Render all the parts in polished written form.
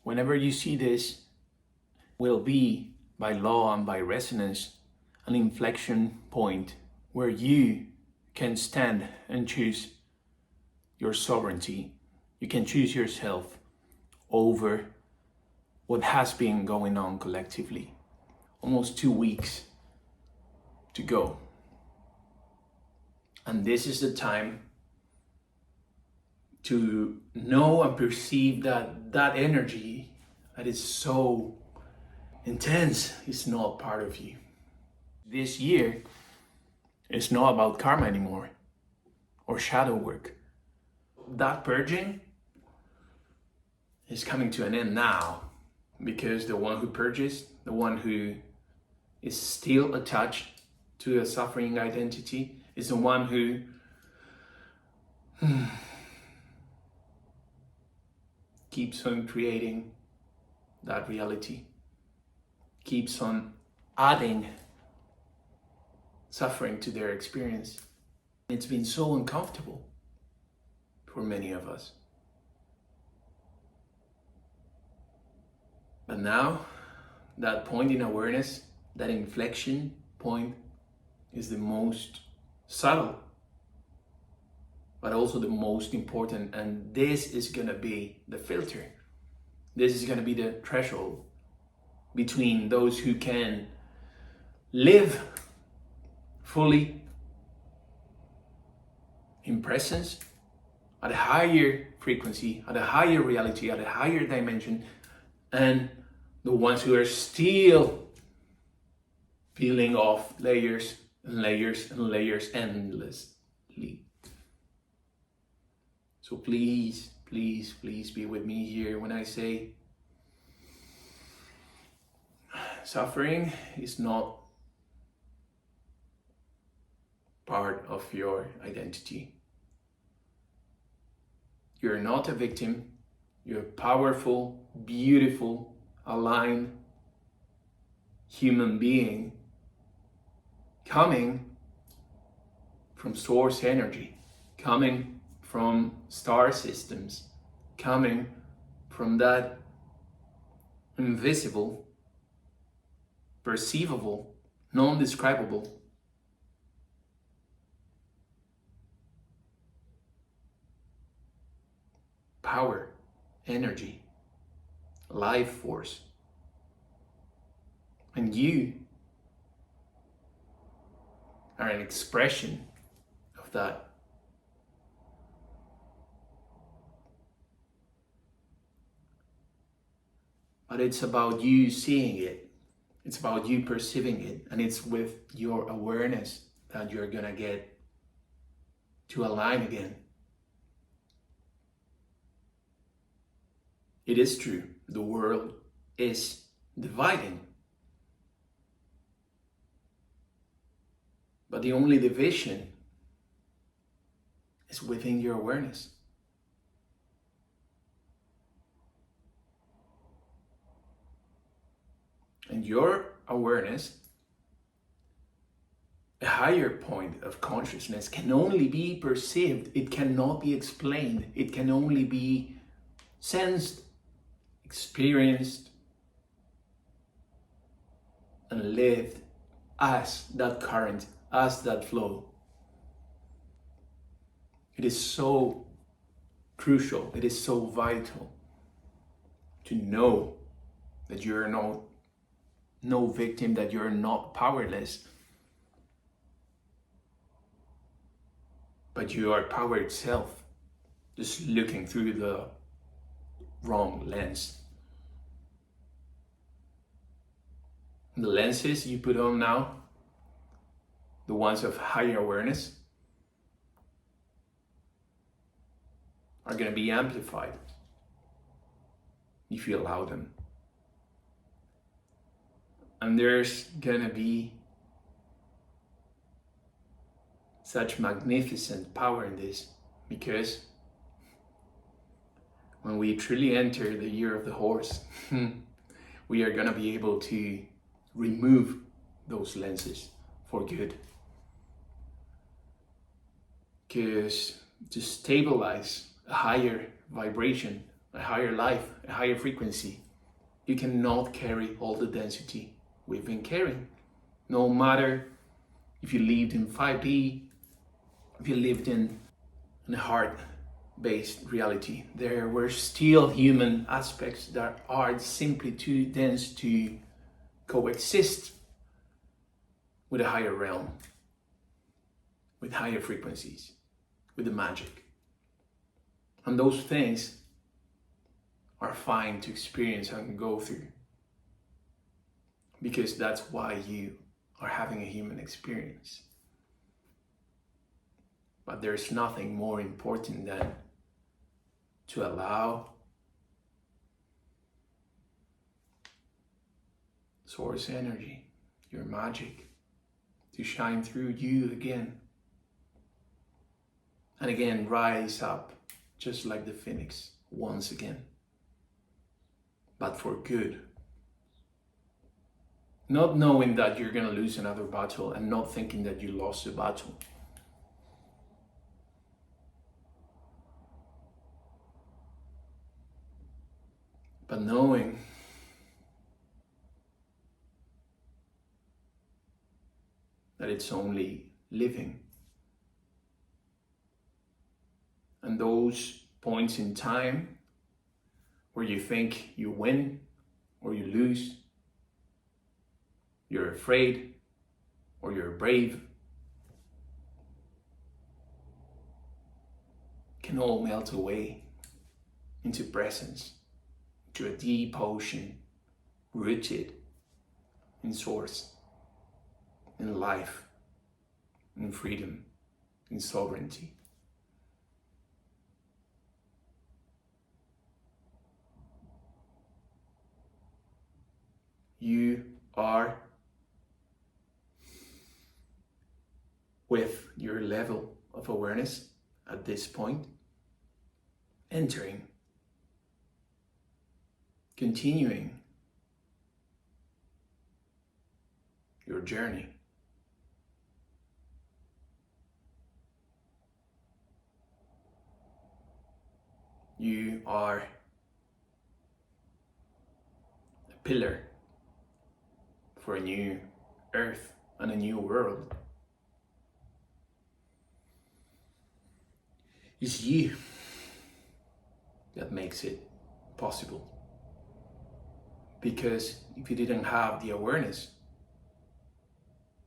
whenever you see this, will be by law and by resonance an inflection point where you can stand and choose your sovereignty. You can choose yourself over what has been going on collectively. Almost 2 weeks to go. And this is the time to know and perceive that energy that is so intense is not part of you. This year is not about karma anymore or shadow work. That purging is coming to an end now, because the one who purges, the one who is still attached to a suffering identity, is the one who keeps on creating that reality, keeps on adding suffering to their experience. It's been so uncomfortable for many of us. But now, that point in awareness, that inflection point, is the most subtle, but also the most important. And this is gonna be the filter. This is gonna be the threshold between those who can live fully in presence at a higher frequency, at a higher reality, at a higher dimension, and the ones who are still peeling off layers and layers and layers endlessly. So please, please, please be with me here when I say suffering is not part of your identity. You're not a victim. You're a powerful, beautiful, aligned human being coming from source energy, coming from star systems, coming from that invisible, perceivable, non-describable power, energy, life force. And you are an expression of that. But it's about you seeing it. It's about you perceiving it. And it's with your awareness that you're gonna get to align again. It is true, the world is dividing. But the only division is within your awareness. And your awareness, a higher point of consciousness, can only be perceived. It cannot be explained. It can only be sensed, experienced, and lived as that current, as that flow. It is so crucial, it is so vital to know that you're no victim, that you're not powerless, but you are power itself, just looking through the wrong lens. The lenses you put on now, the ones of higher awareness, are going to be amplified if you allow them. And there's going to be such magnificent power in this, because when we truly enter the year of the horse, we are going to be able to remove those lenses for good. Because to stabilize a higher vibration, a higher life, a higher frequency, you cannot carry all the density we've been carrying. No matter if you lived in 5D, if you lived in a heart-based reality, there were still human aspects that are simply too dense to coexist with a higher realm, with higher frequencies, with the magic. And those things are fine to experience and go through, because that's why you are having a human experience. But there's nothing more important than to allow source energy, your magic, to shine through you again. And again, rise up just like the phoenix once again. But for good. Not knowing that you're going to lose another battle and not thinking that you lost the battle. But knowing that it's only living. And those points in time where you think you win or you lose, you're afraid or you're brave, can all melt away into presence, to a deep ocean rooted in source, in life, in freedom, in sovereignty. You are, with your level of awareness at this point, entering, continuing your journey. You are a pillar for a new earth and a new world. It's you that makes it possible. Because if you didn't have the awareness,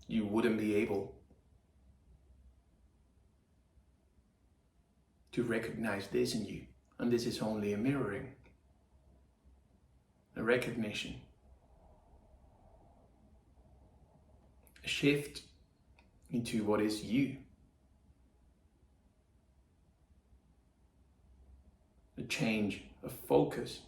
you wouldn't be able to recognize this in you. And this is only a mirroring, a recognition, a shift into what is you. A change of focus.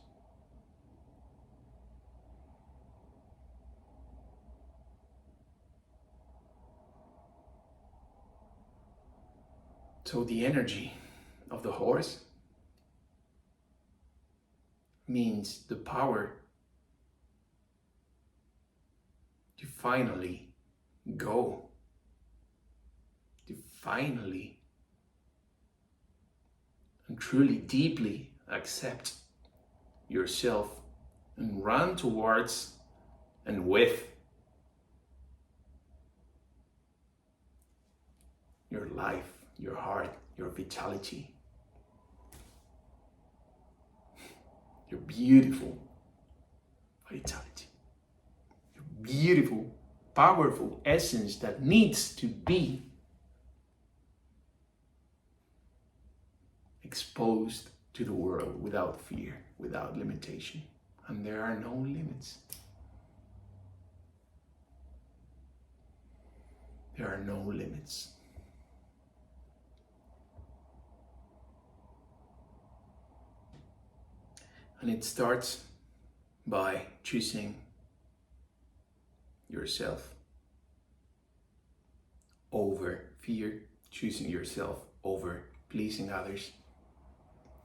So the energy of the horse means the power to finally go, to finally and truly deeply accept yourself and run towards and with your life, your heart, your vitality, your beautiful vitality, your beautiful, powerful essence that needs to be exposed to the world without fear, without limitation. And there are no limits. There are no limits. And it starts by choosing yourself over fear, choosing yourself over pleasing others,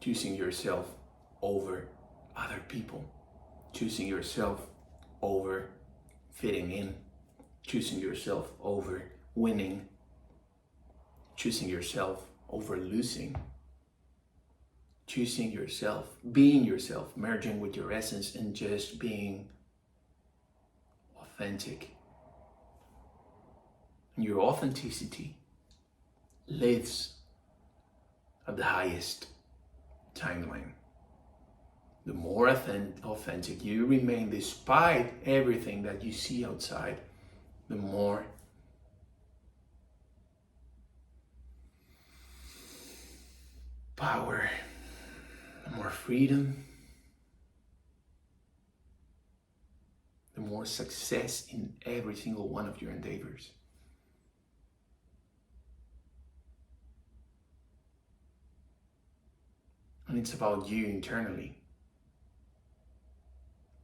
choosing yourself over other people, choosing yourself over fitting in, choosing yourself over winning, choosing yourself over losing, choosing yourself, being yourself, merging with your essence, and just being authentic. And your authenticity lives at the highest timeline. The more authentic you remain despite everything that you see outside, the more power, the more freedom, the more success in every single one of your endeavors. And it's about you internally.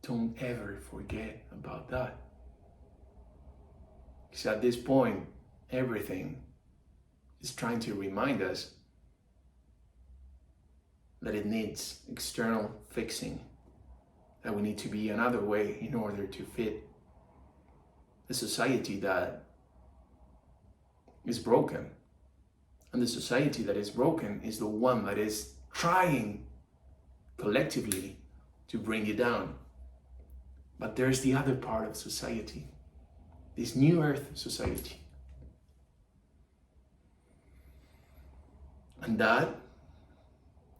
Don't ever forget about that. Because at this point, everything is trying to remind us that it needs external fixing, that we need to be another way in order to fit a society that is broken. And the society that is broken is the one that is trying collectively to bring you down. But there's the other part of society, this new earth society. And that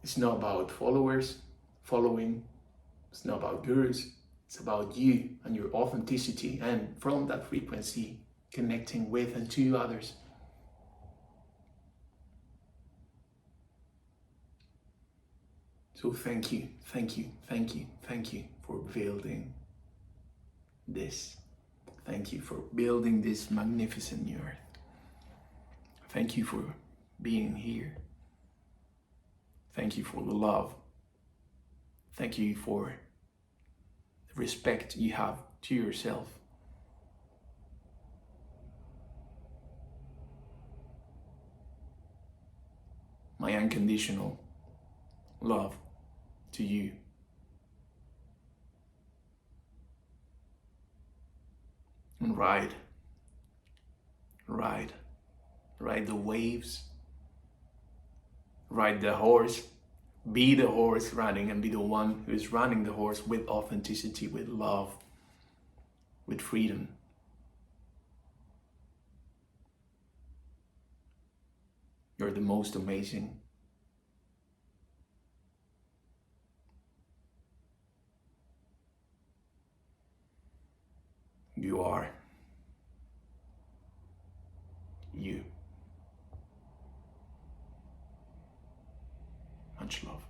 is not about following, it's not about gurus, it's about you and your authenticity, and from that frequency, connecting with and to others. So thank you for building this. Thank you for building this magnificent new earth. Thank you for being here. Thank you for the love. Thank you for the respect you have to yourself. My unconditional love to you. And ride the waves, ride the horse, be the horse riding, and be the one who is running the horse with authenticity, with love, with freedom. You're the most amazing. You are you. Much love.